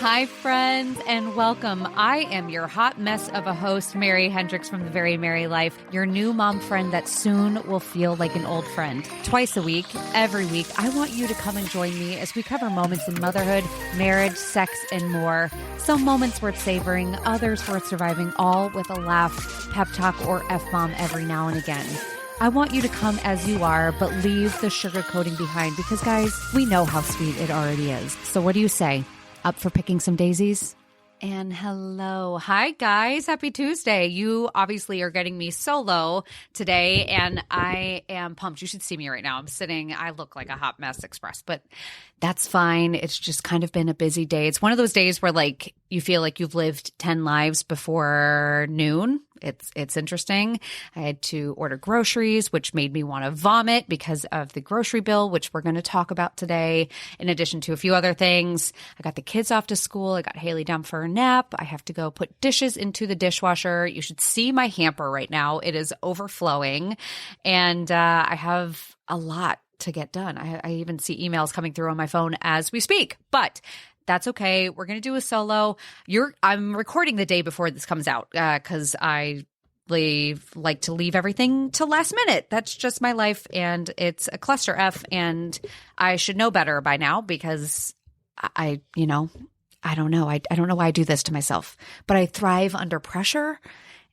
Hi, friends, and welcome. I am your hot mess of a host, Mary Hendricks from The Very Merry Life, your new mom friend that soon will feel like an old friend. Twice a week, every week, I want you to come and join me as we cover moments in motherhood, marriage, sex, and more. Some moments worth savoring, others worth surviving, all with a laugh, pep talk, or F-bomb every now and again. I want you to come as you are, but leave the sugarcoating behind because, guys, we know how sweet it already is. So what do you say? Up for picking some daisies? And hello. Hi, guys. Happy Tuesday. You obviously are getting me solo today, and I am pumped. You should see me right now. I look like a hot mess express, but that's fine. It's just kind of been a busy day. It's one of those days where like you feel like you've lived 10 lives before noon. It's interesting. I had to order groceries, which made me want to vomit because of the grocery bill, which we're going to talk about today, in addition to a few other things. I got the kids off to school. I got Haley down for a nap. I have to go put dishes into the dishwasher. You should see my hamper right now. It is overflowing, and I have a lot to get done. I even see emails coming through on my phone as we speak, but that's okay. We're going to do a solo. I'm recording the day before this comes out because I like to leave everything till last minute. That's just my life, and it's a cluster F, and I should know better by now because I don't know. I don't know why I do this to myself, but I thrive under pressure,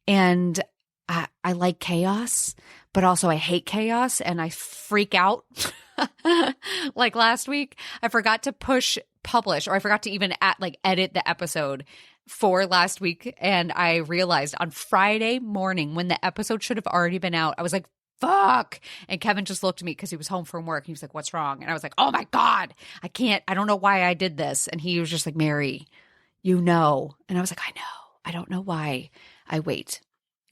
and I like chaos, but also I hate chaos, and I freak out. Like last week, I forgot to push publish, or I forgot to even edit the episode for last week. And I realized on Friday morning when the episode should have already been out, I was like, fuck. And Kevin just looked at me because he was home from work. He was like, what's wrong? And I was like, oh my God, I don't know why I did this. And he was just like, Mary, you know. And I was like, I know. I don't know why I wait.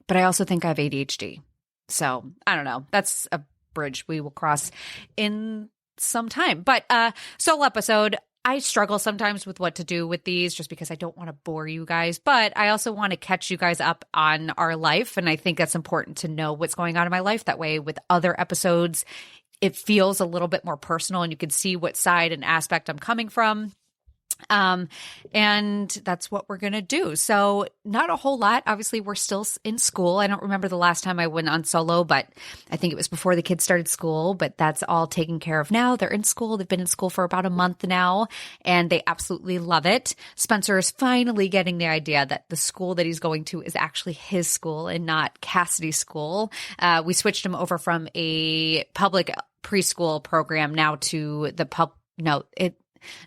But I also think I have ADHD. So I don't know. That's a bridge we will cross in some time. But solo episode, I struggle sometimes with what to do with these just because I don't want to bore you guys, but I also want to catch you guys up on our life. And I think that's important to know what's going on in my life. That way with other episodes, it feels a little bit more personal and you can see what side and aspect I'm coming from. And that's what we're going to do. So not a whole lot. Obviously, we're still in school. I don't remember the last time I went on solo, but I think it was before the kids started school, but that's all taken care of now. They're in school. They've been in school for about a month now, and they absolutely love it. Spencer is finally getting the idea that the school that he's going to is actually his school and not Cassidy's school. We switched him over from a public preschool program now to the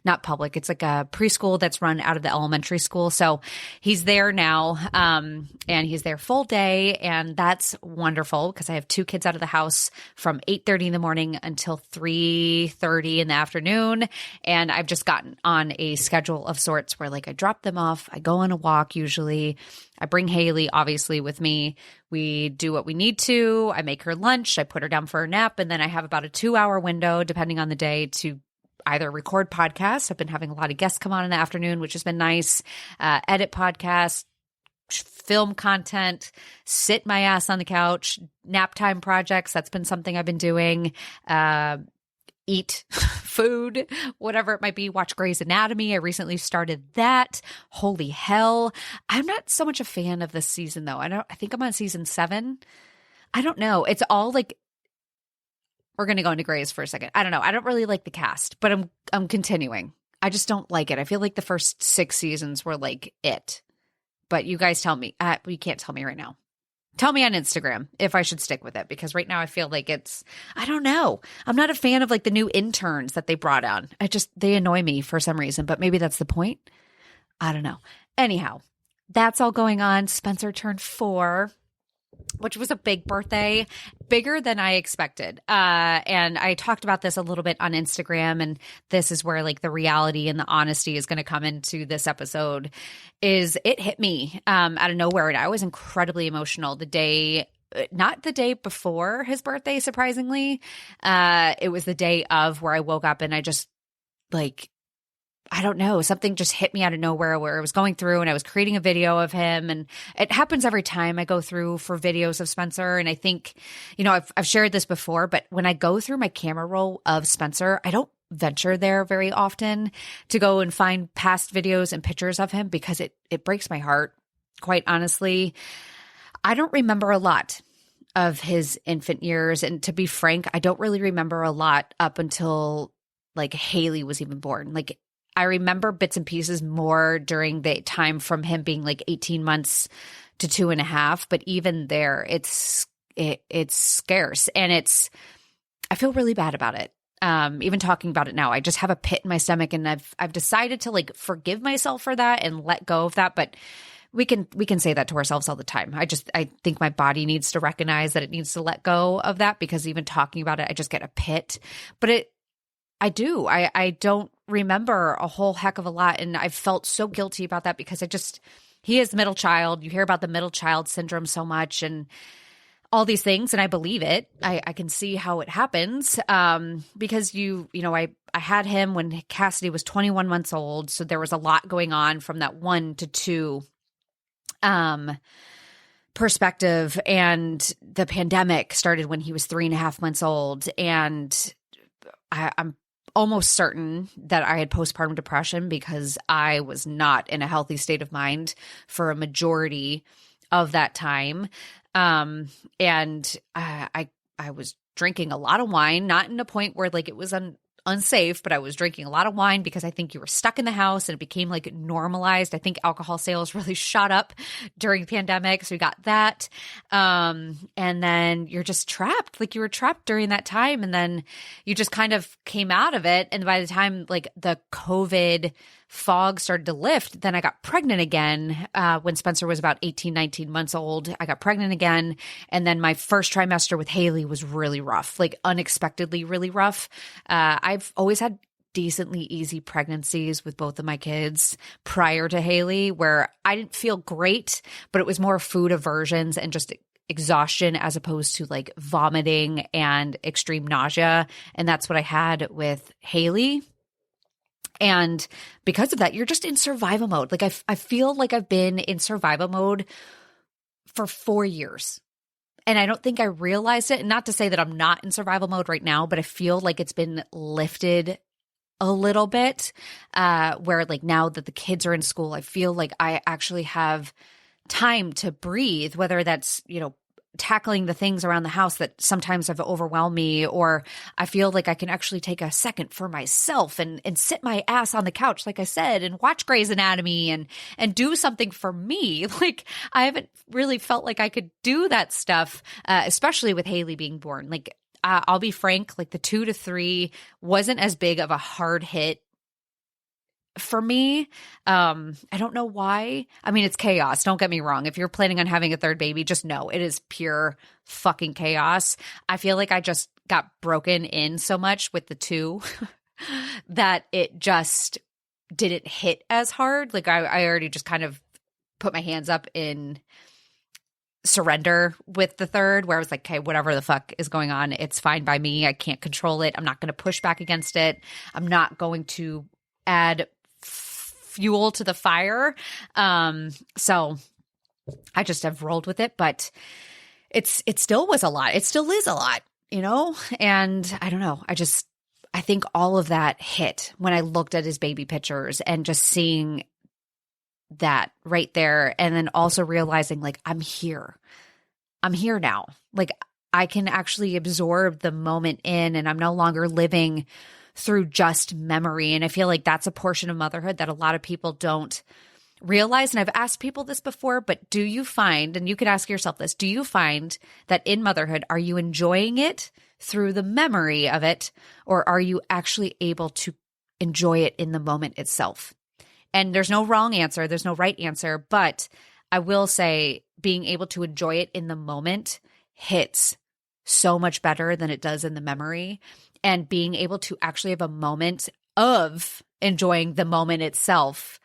not public. It's like a preschool that's run out of the elementary school. So he's there now, and he's there full day. And that's wonderful because I have two kids out of the house from 8:30 in the morning until 3:30 in the afternoon. And I've just gotten on a schedule of sorts where like I drop them off. I go on a walk usually. I bring Haley obviously with me. We do what we need to. I make her lunch. I put her down for a nap. And then I have about a 2-hour window, depending on the day, to either record podcasts. I've been having a lot of guests come on in the afternoon, which has been nice. Edit podcasts, film content, sit my ass on the couch, nap time projects. That's been something I've been doing. Eat food, whatever it might be. Watch Grey's Anatomy. I recently started that. Holy hell. I'm not so much a fan of this season though. I think I'm on season 7. I don't know. It's all like, we're going to go into Grey's for a second. I don't know. I don't really like the cast, but I'm continuing. I just don't like it. I feel like the first 6 seasons were like it. But you guys tell me. You can't tell me right now. Tell me on Instagram if I should stick with it, because right now I feel like I don't know. I'm not a fan of like the new interns that they brought on. They annoy me for some reason, but maybe that's the point. I don't know. Anyhow, that's all going on. Spencer turned 4. Which was a big birthday, bigger than I expected. And I talked about this a little bit on Instagram, and this is where like the reality and the honesty is going to come into this episode. Is it hit me out of nowhere, and I was incredibly emotional not the day before his birthday, surprisingly. It was the day of, where I woke up and I just like, I don't know, something just hit me out of nowhere where I was going through and I was creating a video of him. And it happens every time I go through for videos of Spencer. And I think, I've shared this before, but when I go through my camera roll of Spencer, I don't venture there very often to go and find past videos and pictures of him because it breaks my heart. Quite honestly, I don't remember a lot of his infant years. And to be frank, I don't really remember a lot up until like Haley was even born. Like I remember bits and pieces more during the time from him being like 18 months to 2.5. But even there, it's scarce, and I feel really bad about it. Even talking about it now, I just have a pit in my stomach, and I've decided to like forgive myself for that and let go of that. But we can say that to ourselves all the time. I think my body needs to recognize that it needs to let go of that, because even talking about it, I just get a pit. But I don't remember a whole heck of a lot. And I've felt so guilty about that because he is middle child. You hear about the middle child syndrome so much and all these things. And I believe it. I can see how it happens. Because I had him when Cassidy was 21 months old. So there was a lot going on from that 1 to 2 perspective. And the pandemic started when he was 3.5 months old. And I'm almost certain that I had postpartum depression because I was not in a healthy state of mind for a majority of that time. And I was drinking a lot of wine, not in a point where like it was unsafe, but I was drinking a lot of wine because I think you were stuck in the house and it became like normalized. I think alcohol sales really shot up during the pandemic. So we got that. And then you're just trapped, like you were trapped during that time. And then you just kind of came out of it. And by the time like the COVID fog started to lift, then I got pregnant again when Spencer was about 18, 19 months old. I got pregnant again. And then my first trimester with Haley was really rough, like unexpectedly really rough. I've always had decently easy pregnancies with both of my kids prior to Haley, where I didn't feel great, but it was more food aversions and just exhaustion as opposed to like vomiting and extreme nausea. And that's what I had with Haley. And because of that, you're just in survival mode. Like I feel like I've been in survival mode for 4 years. And I don't think I realized it. And not to say that I'm not in survival mode right now, but I feel like it's been lifted a little bit, where like now that the kids are in school, I feel like I actually have time to breathe, whether that's, tackling the things around the house that sometimes have overwhelmed me, or I feel like I can actually take a second for myself and sit my ass on the couch, like I said, and watch Grey's Anatomy and do something for me. Like I haven't really felt like I could do that stuff, especially with Haley being born. Like I'll be frank, like the 2 to 3 wasn't as big of a hard hit for me. I don't know why. I mean, it's chaos. Don't get me wrong. If you're planning on having a third baby, just know it is pure fucking chaos. I feel like I just got broken in so much with the 2 that it just didn't hit as hard. Like I already just kind of put my hands up in surrender with the third, where I was like, okay, whatever the fuck is going on, it's fine by me. I can't control it. I'm not going to push back against it. I'm not going to add fuel to the fire. So I just have rolled with it, but it still was a lot. It still is a lot, and I don't know. I think all of that hit when I looked at his baby pictures and just seeing that right there. And then also realizing like, I'm here now. Like I can actually absorb the moment in, and I'm no longer living through just memory. And I feel like that's a portion of motherhood that a lot of people don't realize. And I've asked people this before, but do you find, and you could ask yourself this, do you find that in motherhood, are you enjoying it through the memory of it, or are you actually able to enjoy it in the moment itself? And there's no wrong answer. There's no right answer. But I will say being able to enjoy it in the moment hits so much better than it does in the memory. And being able to actually have a moment of enjoying the moment itself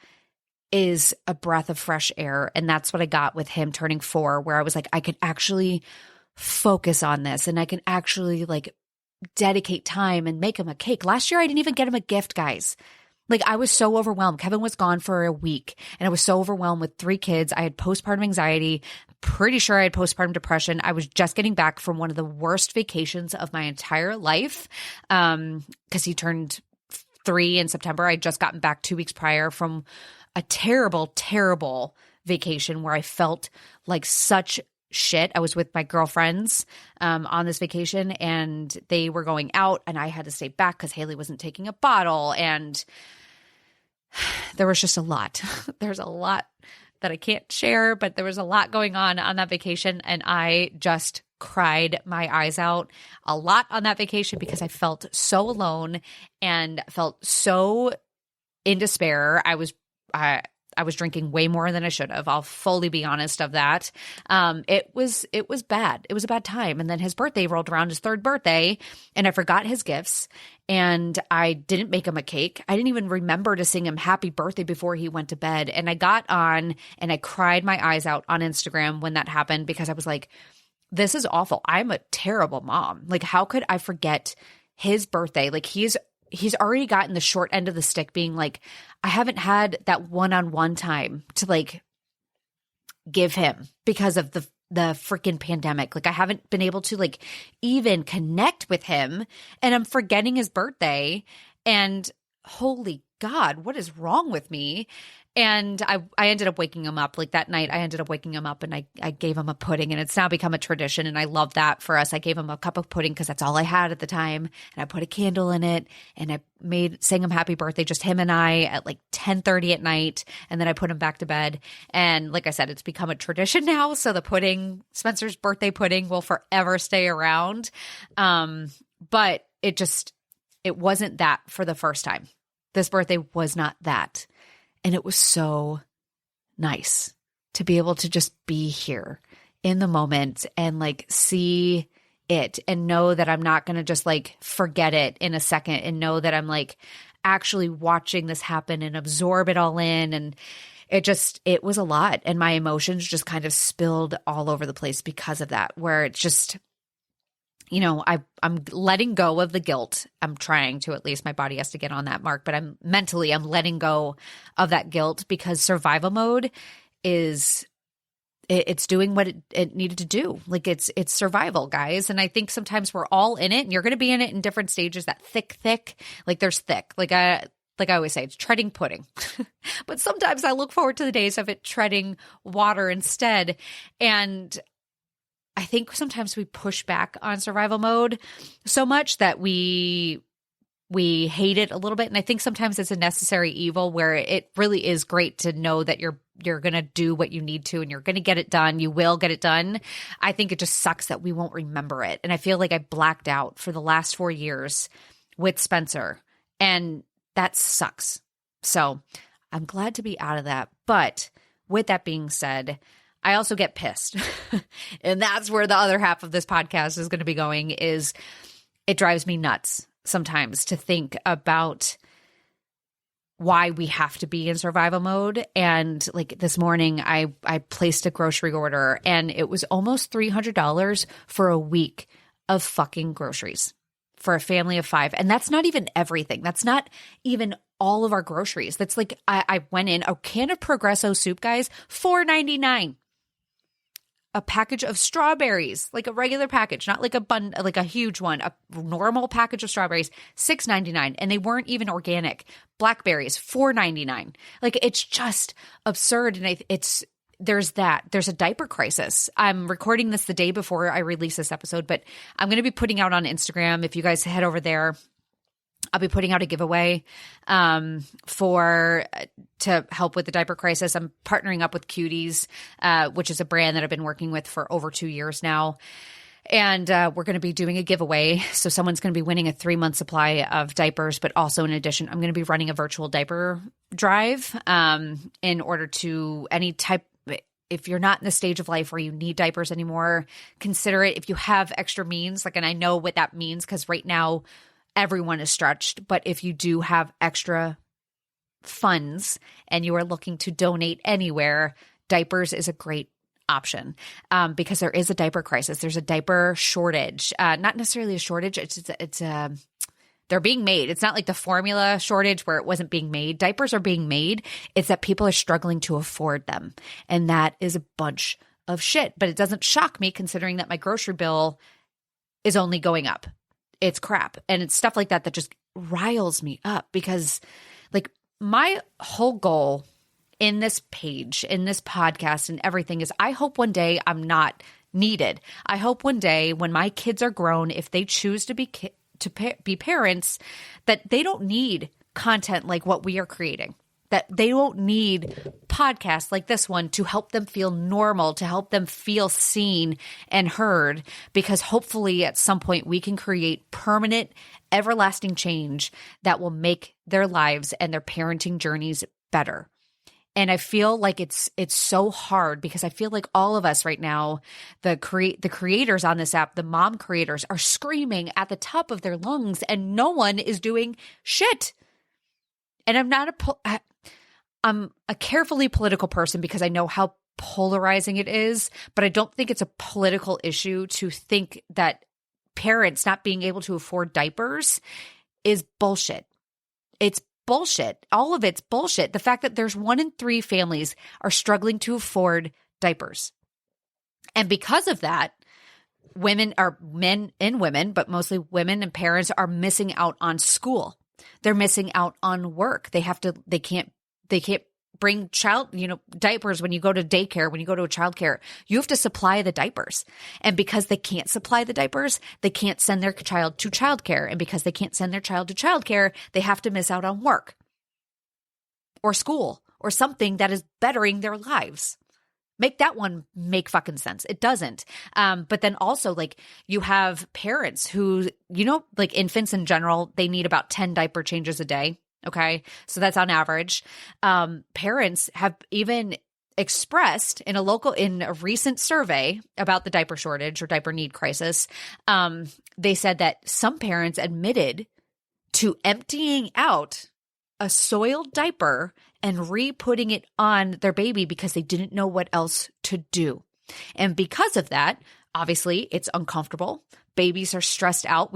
is a breath of fresh air. And that's what I got with him turning 4, where I was like, I could actually focus on this, and I can actually like dedicate time and make him a cake. Last year, I didn't even get him a gift, guys. Like I was so overwhelmed. Kevin was gone for a week, and I was so overwhelmed with 3 kids. I had postpartum anxiety. Pretty sure I had postpartum depression. I was just getting back from one of the worst vacations of my entire life, because he turned 3 in September. I'd just gotten back 2 weeks prior from a terrible, terrible vacation where I felt like such shit. I was with my girlfriends on this vacation, and they were going out, and I had to stay back because Haley wasn't taking a bottle, and there was just a lot. There's a lot that I can't share, but there was a lot going on that vacation, and I just cried my eyes out a lot on that vacation because I felt so alone and felt so in despair. I was drinking way more than I should have. I'll fully be honest of that. It was bad. It was a bad time. And then his birthday rolled around, his 3rd birthday, and I forgot his gifts, and I didn't make him a cake. I didn't even remember to sing him happy birthday before he went to bed. And I got on and I cried my eyes out on Instagram when that happened because I was like, this is awful. I'm a terrible mom. Like, how could I forget his birthday? Like, he's already gotten the short end of the stick being like, I haven't had that one-on-one time to like give him because of the freaking pandemic. Like, I haven't been able to like even connect with him, and I'm forgetting his birthday, and holy God, what is wrong with me? And I ended up waking him up like that night. I ended up waking him up, and I gave him a pudding, and it's now become a tradition. And I love that for us. I gave him a cup of pudding because that's all I had at the time. And I put a candle in it, and I sang him happy birthday, just him and I at like 10:30 at night. And then I put him back to bed. And like I said, it's become a tradition now. So the pudding, Spencer's birthday pudding, will forever stay around. But it wasn't that for the first time. This birthday was not that. And it was so nice to be able to just be here in the moment and like see it and know that I'm not going to just like forget it in a second, and know that I'm like actually watching this happen and absorb it all in. And it was a lot. And my emotions just kind of spilled all over the place because of that, where it's just, you know, I'm letting go of the guilt. I'm trying to, at least my body has to get on that mark, but I'm letting go of that guilt because survival mode it's doing what it needed to do. Like it's survival, guys. And I think sometimes we're all in it, and you're going to be in it in different stages. That thick, like there's thick, like I always say, it's treading pudding. But sometimes I look forward to the days of it treading water instead. And I think sometimes we push back on survival mode so much that we hate it a little bit. And I think sometimes it's a necessary evil where it really is great to know that you're going to do what you need to, and you're going to get it done. You will get it done. I think it just sucks that we won't remember it. And I feel like I blacked out for the last 4 years with Spencer, and that sucks. So I'm glad to be out of that. But with that being said, I also get pissed. And that's where the other half of this podcast is going to be going, is it drives me nuts sometimes to think about why we have to be in survival mode. And like this morning, I placed a grocery order, and it was almost $300 for a week of fucking groceries for a family of 5. And that's not even everything. That's not even all of our groceries. That's like, I went in, a can of Progresso soup, guys, $4.99. A package of strawberries, like a regular package, not like like a huge one, a normal package of strawberries, $6.99. And they weren't even organic. Blackberries, $4.99. Like, it's just absurd. And there's a diaper crisis. I'm recording this the day before I release this episode, but I'm going to be putting out on Instagram. If you guys head over there, I'll be putting out a giveaway to help with the diaper crisis. I'm partnering up with Cuties, which is a brand that I've been working with for over 2 years now. And we're going to be doing a giveaway. So someone's going to be winning a 3-month supply of diapers, but also in addition, I'm going to be running a virtual diaper drive in order to if you're not in the stage of life where you need diapers anymore, consider it. If you have extra means, and I know what that means, because right now, everyone is stretched, but if you do have extra funds and you are looking to donate anywhere, diapers is a great option because there is a diaper crisis. There's a diaper shortage, not necessarily a shortage. They're being made. It's not like the formula shortage where it wasn't being made. Diapers are being made. It's that people are struggling to afford them. And that is a bunch of shit, but it doesn't shock me considering that my grocery bill is only going up. It's crap. And it's stuff like that just riles me up because like my whole goal in this page, in this podcast and everything is I hope one day I'm not needed. I hope one day when my kids are grown, if they choose to be parents, that they don't need content like what we are creating, that they won't need podcasts like this one to help them feel normal, to help them feel seen and heard, because hopefully at some point we can create permanent, everlasting change that will make their lives and their parenting journeys better. And I feel like it's so hard because I feel like all of us right now, the creators on this app, the mom creators, are screaming at the top of their lungs and no one is doing shit. And I'm a carefully political person because I know how polarizing it is, but I don't think it's a political issue to think that parents not being able to afford diapers is bullshit. It's bullshit. All of it's bullshit. The fact that there's 1 in 3 families are struggling to afford diapers. And because of that, women are men and women, but mostly women and parents are missing out on school. They're missing out on work. They can't bring diapers when you go to daycare, when you go to a childcare. You have to supply the diapers. And because they can't supply the diapers, they can't send their child to childcare. And because they can't send their child to childcare, they have to miss out on work or school or something that is bettering their lives. Make that one make fucking sense. It doesn't. But then also like you have parents who, like infants in general, they need about 10 diaper changes a day. Okay. So that's on average. Parents have even expressed in a recent survey about the diaper shortage or diaper need crisis. They said that some parents admitted to emptying out a soiled diaper and re-putting it on their baby because they didn't know what else to do. And because of that, obviously it's uncomfortable. Babies are stressed out.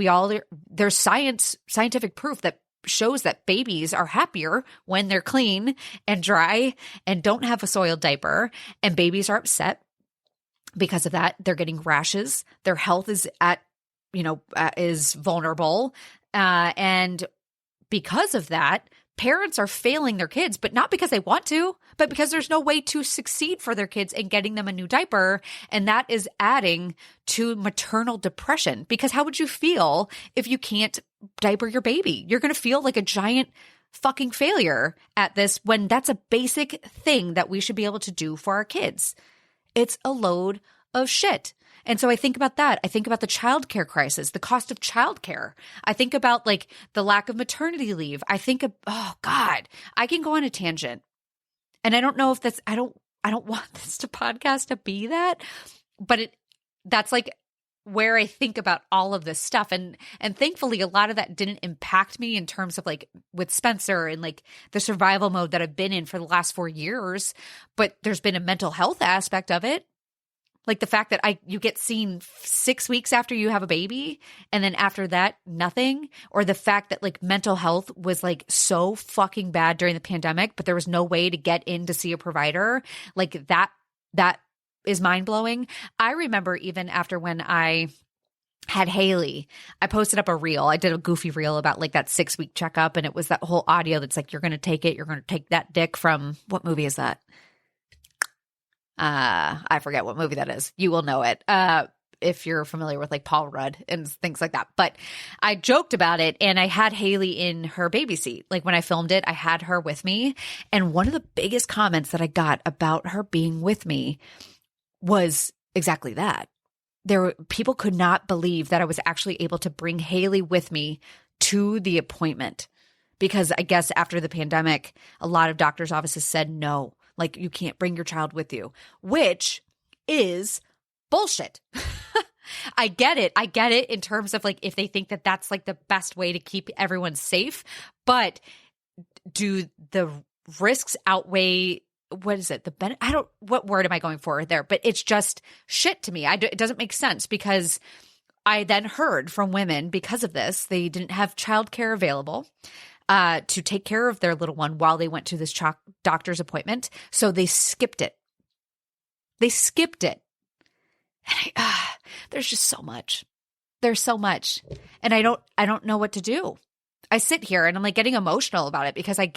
There's scientific proof that shows that babies are happier when they're clean and dry and don't have a soiled diaper, and babies are upset because of that. They're getting rashes. Their health is is vulnerable. And because of that, parents are failing their kids, but not because they want to, but because there's no way to succeed for their kids in getting them a new diaper. And that is adding to maternal depression, because how would you feel if you can't diaper your baby? You're going to feel like a giant fucking failure at this when that's a basic thing that we should be able to do for our kids. It's a load of shit. And so I think about that. I think about the childcare crisis, the cost of childcare. I think about like the lack of maternity leave. I think of, oh God, I can go on a tangent. And I don't know if I don't want this podcast to be that, but that's like where I think about all of this stuff. And thankfully a lot of that didn't impact me in terms of like with Spencer and like the survival mode that I've been in for the last 4 years, but there's been a mental health aspect of it. Like the fact that you get seen 6 weeks after you have a baby and then after that, nothing. Or the fact that like mental health was like so fucking bad during the pandemic, but there was no way to get in to see a provider. Like that is mind blowing. I remember even after when I had Haley, I posted up a reel. I did a goofy reel about like that 6-week checkup. And it was that whole audio that's like, you're going to take that dick from, what movie is that? I forget what movie that is. You will know it. If you're familiar with like Paul Rudd and things like that. But I joked about it and I had Haley in her baby seat. Like when I filmed it, I had her with me. And one of the biggest comments that I got about her being with me was exactly that. People could not believe that I was actually able to bring Haley with me to the appointment, because I guess after the pandemic, a lot of doctors' offices said no. Like, you can't bring your child with you, which is bullshit. I get it. I get it in terms of like, if they think that that's like the best way to keep everyone safe, but do the risks outweigh, what is it? What word am I going for there? But it's just shit to me. It doesn't make sense, because I then heard from women because of this, they didn't have childcare available to take care of their little one while they went to this doctor's appointment. So they skipped it. And there's just so much. There's so much. And I don't know what to do. I sit here and I'm like getting emotional about it because I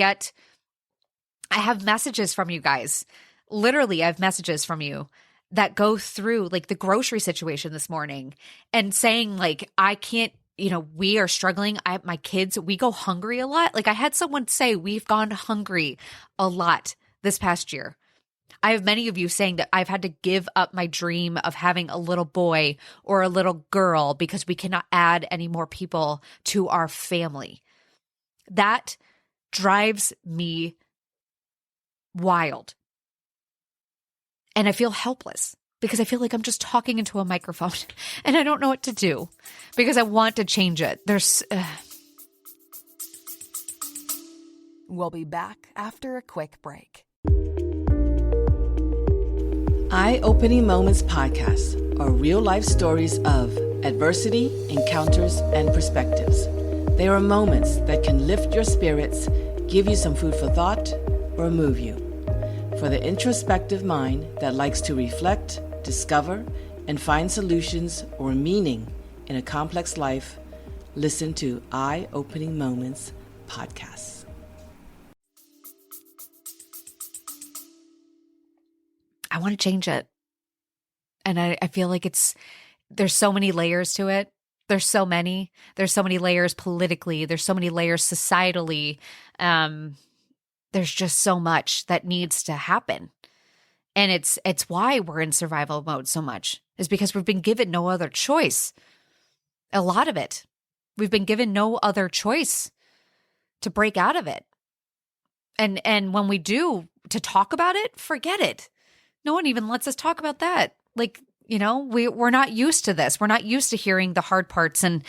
have messages from you guys. Literally, I have messages from you that go through like the grocery situation this morning and saying like, I can't, we are struggling. My kids, we go hungry a lot. Like I had someone say we've gone hungry a lot this past year. I have many of you saying that I've had to give up my dream of having a little boy or a little girl because we cannot add any more people to our family. That drives me wild. And I feel helpless because I feel like I'm just talking into a microphone and I don't know what to do because I want to change it. We'll be back after a quick break. Eye-Opening Moments podcasts are real-life stories of adversity, encounters, and perspectives. They are moments that can lift your spirits, give you some food for thought, or move you. For the introspective mind that likes to reflect, discover, and find solutions or meaning in a complex life, listen to Eye-Opening Moments podcasts. I want to change it. And I feel like there's so many layers to it. There's so many layers politically. There's so many layers societally. There's just so much that needs to happen. And it's why we're in survival mode so much, is because we've been given no other choice. A lot of it. We've been given no other choice to break out of it. And when we do, to talk about it, forget it. No one even lets us talk about that. Like, we're not used to this. We're not used to hearing the hard parts and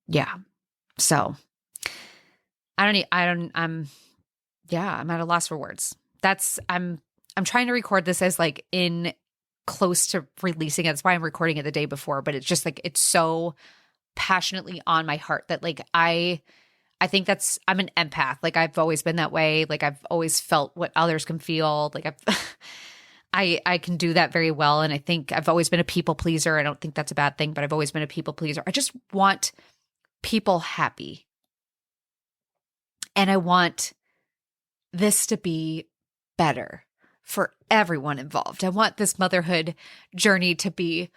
yeah. So I'm at a loss for words. I'm trying to record this as like in close to releasing it. That's why I'm recording it the day before, but it's just like, it's so passionately on my heart that like, I think I'm an empath. Like I've always been that way. Like I've always felt what others can feel. Like I can do that very well. And I think I've always been a people pleaser. I don't think that's a bad thing, but I've always been a people pleaser. I just want people happy. And I want this to be better for everyone involved. I want this motherhood journey to be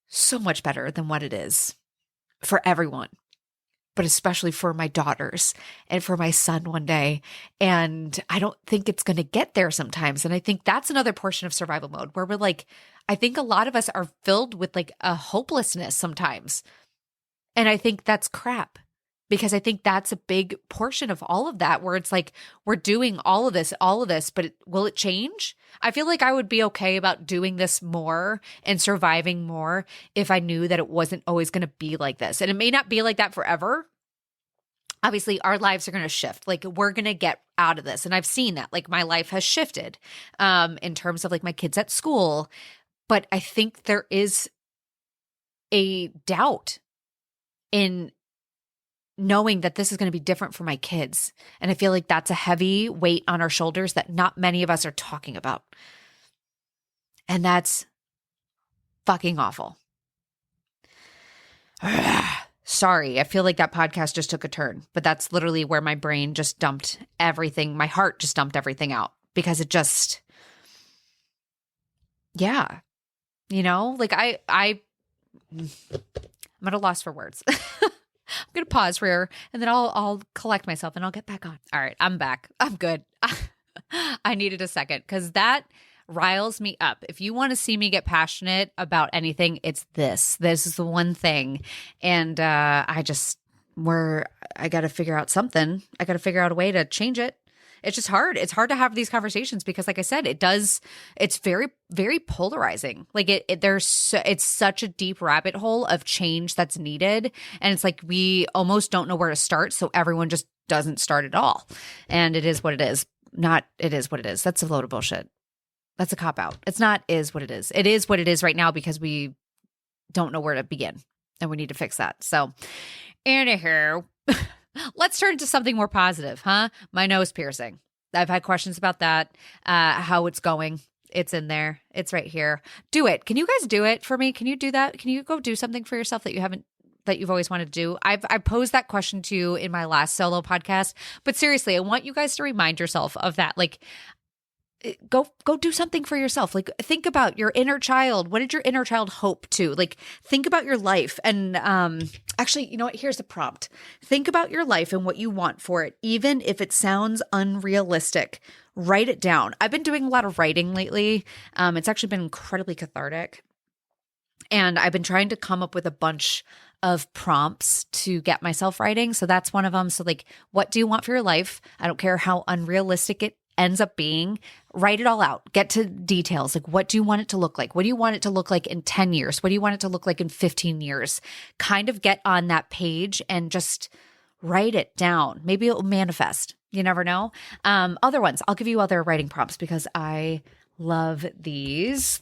so much better than what it is for everyone, but especially for my daughters and for my son one day. And I don't think it's going to get there sometimes. And I think that's another portion of survival mode where we're like, I think a lot of us are filled with like a hopelessness sometimes. And I think that's crap, because I think that's a big portion of all of that, where it's like, we're doing all of this, but will it change? I feel like I would be okay about doing this more and surviving more if I knew that it wasn't always going to be like this. And it may not be like that forever. Obviously, our lives are going to shift. Like, we're going to get out of this. And I've seen that. Like, my life has shifted in terms of like my kids at school. But I think there is a doubt in knowing that this is going to be different for my kids. And I feel like that's a heavy weight on our shoulders that not many of us are talking about. And that's fucking awful. Sorry, I feel like that podcast just took a turn, but that's literally where my brain just dumped everything. My heart just dumped everything out, because it just, yeah, like I'm at a loss for words. I'm going to pause here and then I'll collect myself and I'll get back on. All right, I'm back. I'm good. I needed a second, because that riles me up. If you want to see me get passionate about anything, it's this. This is the one thing. And I got to figure out something. I got to figure out a way to change it. It's just hard. It's hard to have these conversations because, like I said, it's very, very polarizing. Like it's such a deep rabbit hole of change that's needed. And it's like, we almost don't know where to start. So everyone just doesn't start at all. And it is what it is. Not, it is what it is. That's a load of bullshit. That's a cop out. It's not is what it is. It is what it is right now because we don't know where to begin, and we need to fix that. So anyhow, let's turn to something more positive, huh? My nose piercing. I've had questions about that, how it's going. It's in there. It's right here. Do it. Can you guys do it for me? Can you do that? Can you go do something for yourself that you haven't that you've always wanted to do? I posed that question to you in my last solo podcast, but seriously, I want you guys to remind yourself of that. Like, go do something for yourself. Like, think about your inner child. What did your inner child hope to? Like, think about your life. And actually, you know what? Here's the prompt. Think about your life and what you want for it, even if it sounds unrealistic. Write it down. I've been doing a lot of writing lately. It's actually been incredibly cathartic. And I've been trying to come up with a bunch of prompts to get myself writing. So that's one of them. So like, what do you want for your life? I don't care how unrealistic it ends up being. Write it all out. Get to details. Like, what do you want it to look like? What do you want it to look like in 10 years? What do you want it to look like in 15 years? Kind of get on that page and just write it down. Maybe it will manifest. You never know. Other ones, I'll give you other writing prompts because I love these.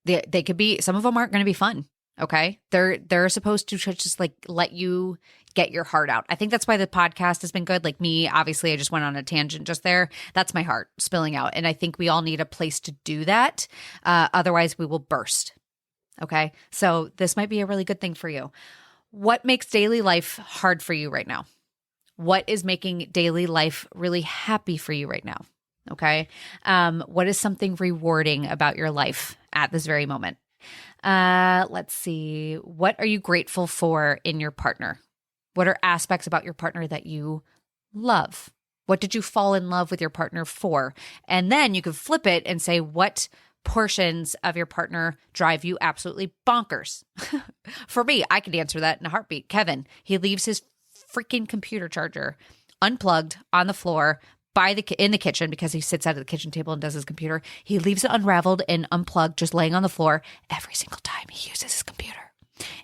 They could be, some of them aren't going to be fun. Okay. They're supposed to just like let you get your heart out. I think that's why the podcast has been good. Like me, obviously I just went on a tangent just there. That's my heart spilling out. And I think we all need a place to do that. Otherwise we will burst. Okay. So this might be a really good thing for you. What makes daily life hard for you right now? What is making daily life really happy for you right now? Okay. What is something rewarding about your life at this very moment? Let's see. What are you grateful for in your partner? What are aspects about your partner that you love? What did you fall in love with your partner for? And then you could flip it and say, what portions of your partner drive you absolutely bonkers? For me, I could answer that in a heartbeat. Kevin, he leaves his freaking computer charger unplugged on the floor in the kitchen because he sits out at the kitchen table and does his computer. He leaves it unraveled and unplugged, just laying on the floor every single time he uses his computer.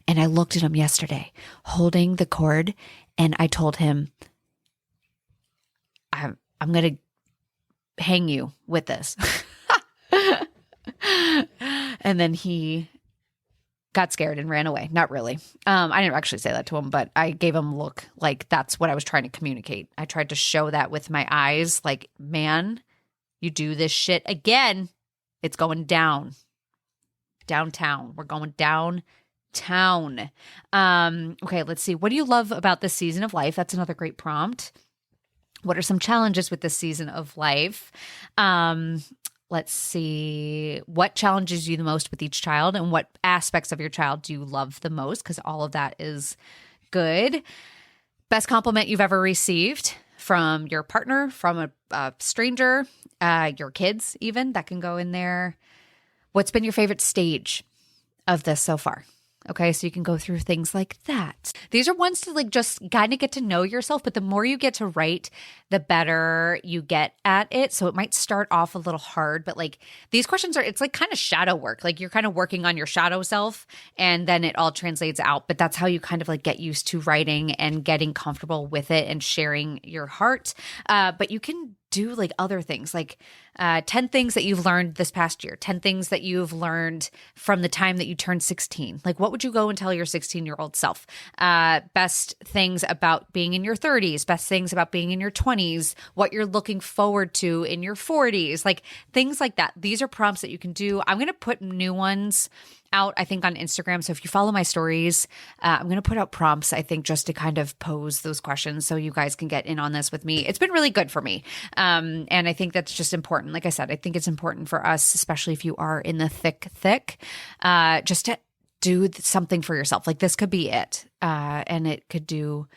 And I looked at him yesterday holding the cord and I told him, I'm going to hang you with this. And then he got scared and ran away. Not really. I didn't actually say that to him, but I gave him a look like that's what I was trying to communicate. I tried to show that with my eyes, like, man, you do this shit again, it's going down. Downtown. We're going downtown. Okay, let's see. What do you love about this season of life? That's another great prompt. What are some challenges with this season of life? Let's see. What challenges you the most with each child and what aspects of your child do you love the most? Because all of that is good. Best compliment you've ever received from your partner, from a stranger, your kids even, that can go in there. What's been your favorite stage of this so far? Okay, so you can go through things like that. These are ones to like just kind of get to know yourself, but the more you get to write, the better you get at it. So it might start off a little hard, but like these questions it's like kind of shadow work. Like you're kind of working on your shadow self and then it all translates out. But that's how you kind of like get used to writing and getting comfortable with it and sharing your heart. But you can do like other things, like 10 things that you've learned this past year, 10 things that you've learned from the time that you turned 16. Like, what would you go and tell your 16-year-old self? Best things about being in your 30s, best things about being in your 20s, what you're looking forward to in your 40s, like things like that. These are prompts that you can do. I'm going to put new ones out, I think, on Instagram. So if you follow my stories, I'm going to put out prompts, I think, just to kind of pose those questions so you guys can get in on this with me. It's been really good for me. And I think that's just important. Like I said, I think it's important for us, especially if you are in the thick, just to do something for yourself. Like this could be it. And it could do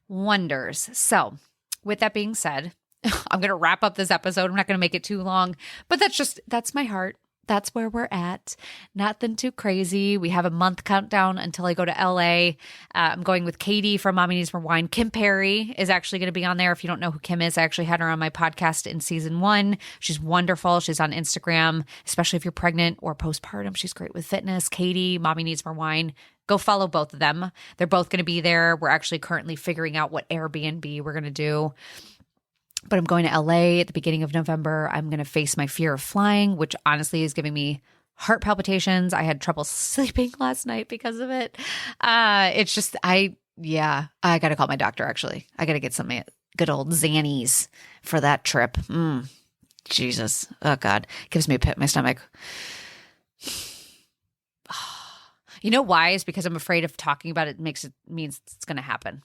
wonders. So with that being said, I'm going to wrap up this episode. I'm not going to make it too long, but that's my heart. That's where we're at. Nothing too crazy. We have a month countdown until I go to LA. I'm going with Katie from Mommy Needs More Wine. Kim Perry is actually going to be on there. If you don't know who Kim is, I actually had her on my podcast in season 1. She's wonderful. She's on Instagram, especially if you're pregnant or postpartum. She's great with fitness. Katie, Mommy Needs More Wine. Go follow both of them. They're both going to be there. We're actually currently figuring out what Airbnb we're going to do. But I'm going to LA at the beginning of November. I'm going to face my fear of flying, which honestly is giving me heart palpitations. I had trouble sleeping last night because of it. It's just, I got to call my doctor actually. I got to get some good old Xannies for that trip. Jesus. Oh God. Gives me a pit in my stomach. You know why? Is because I'm afraid of talking about it means it's going to happen.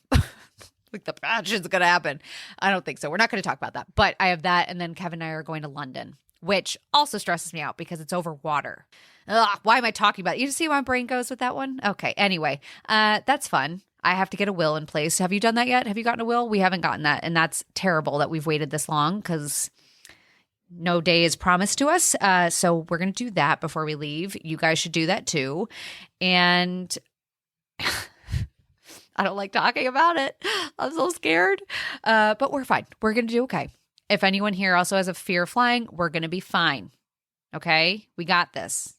Like the bad shit's going to happen. I don't think so. We're not going to talk about that. But I have that. And then Kevin and I are going to London, which also stresses me out because it's over water. Ugh, why am I talking about it? You see why my brain goes with that one? Okay. Anyway, that's fun. I have to get a will in place. Have you done that yet? Have you gotten a will? We haven't gotten that. And that's terrible that we've waited this long because no day is promised to us. So we're going to do that before we leave. You guys should do that too. And I don't like talking about it. I'm so scared. But we're fine. We're going to do okay. If anyone here also has a fear of flying, we're going to be fine. Okay? We got this.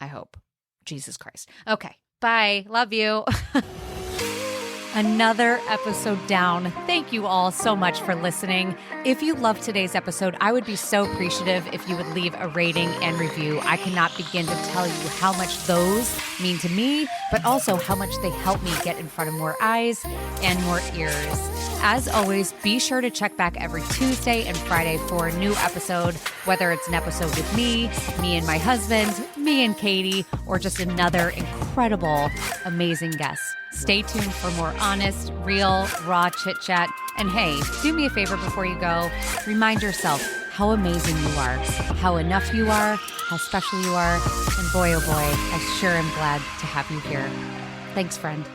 I hope. Jesus Christ. Okay. Bye. Love you. Another episode down. Thank you all so much for listening. If you loved today's episode, I would be so appreciative if you would leave a rating and review. I cannot begin to tell you how much those mean to me, but also how much they help me get in front of more eyes and more ears. As always, be sure to check back every Tuesday and Friday for a new episode, whether it's an episode with me and my husband, me and Katie, or just another incredible, amazing guest. Stay tuned for more honest, real, raw chit chat. And hey, do me a favor before you go. Remind yourself how amazing you are, how enough you are, how special you are. And boy, oh boy, I sure am glad to have you here. Thanks, friend.